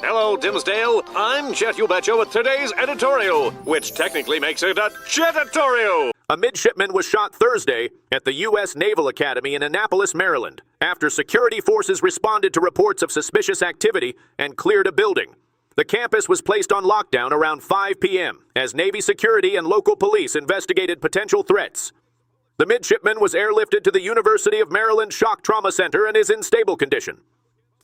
Hello, Dimsdale. I'm Jet You Betcha with today's editorial, which technically makes it a Jetatorial. A midshipman was shot Thursday at the U.S. Naval Academy in Annapolis, Maryland, after security forces responded to reports of suspicious activity and cleared a building. The campus was placed on lockdown around 5 p.m. as Navy security and local police investigated potential threats. The midshipman was airlifted to the University of Maryland Shock Trauma Center and is in stable condition.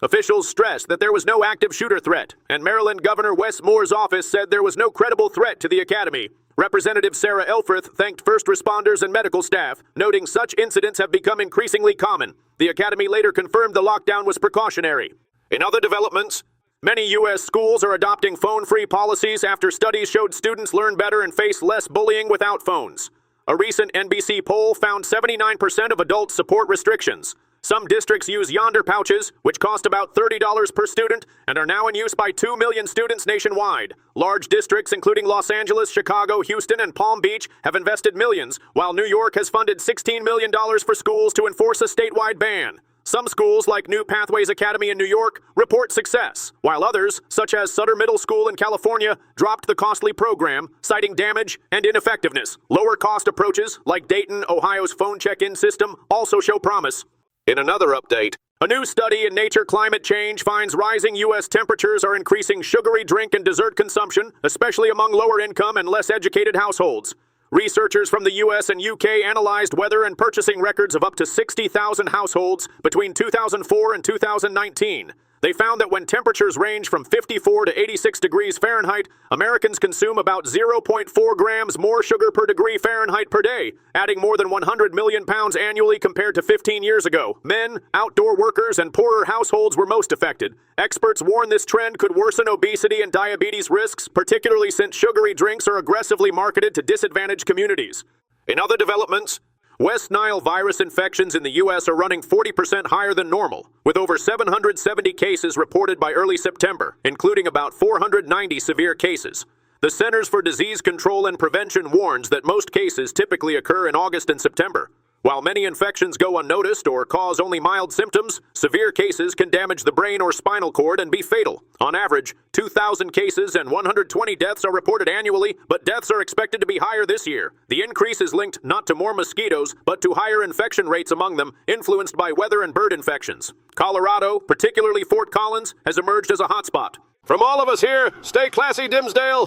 Officials stressed that there was no active shooter threat, and Maryland Governor Wes Moore's office said there was no credible threat to the academy. Representative Sarah Elfreth thanked first responders and medical staff, noting such incidents have become increasingly common. The academy later confirmed the lockdown was precautionary. In other developments, many U.S. schools are adopting phone-free policies after studies showed students learn better and face less bullying without phones. A recent NBC poll found 79% of adults support restrictions. Some districts use Yonder pouches, which cost about $30 per student and are now in use by 2 million students nationwide. Large districts, including Los Angeles, Chicago, Houston, and Palm Beach, have invested millions, while New York has funded $16 million for schools to enforce a statewide ban. Some schools, like New Pathways Academy in New York, report success, while others, such as Sutter Middle School in California, dropped the costly program, citing damage and ineffectiveness. Lower-cost approaches, like Dayton, Ohio's phone check-in system, also show promise. In another update, a new study in Nature Climate Change finds rising U.S. temperatures are increasing sugary drink and dessert consumption, especially among lower-income and less educated households. Researchers from the U.S. and U.K. analyzed weather and purchasing records of up to 60,000 households between 2004 and 2019. They found that when temperatures range from 54 to 86 degrees Fahrenheit, Americans consume about 0.4 grams more sugar per degree Fahrenheit per day, adding more than 100 million pounds annually compared to 15 years ago. Men, outdoor workers, and poorer households were most affected. Experts warn this trend could worsen obesity and diabetes risks, particularly since sugary drinks are aggressively marketed to disadvantaged communities. In other developments, West Nile virus infections in the U.S. are running 40% higher than normal, with over 770 cases reported by early September, including about 490 severe cases. The Centers for Disease Control and Prevention warns that most cases typically occur in August and September. While many infections go unnoticed or cause only mild symptoms, severe cases can damage the brain or spinal cord and be fatal. On average, 2,000 cases and 120 deaths are reported annually, but deaths are expected to be higher this year. The increase is linked not to more mosquitoes, but to higher infection rates among them, influenced by weather and bird infections. Colorado, particularly Fort Collins, has emerged as a hotspot. From all of us here, stay classy, Dimsdale!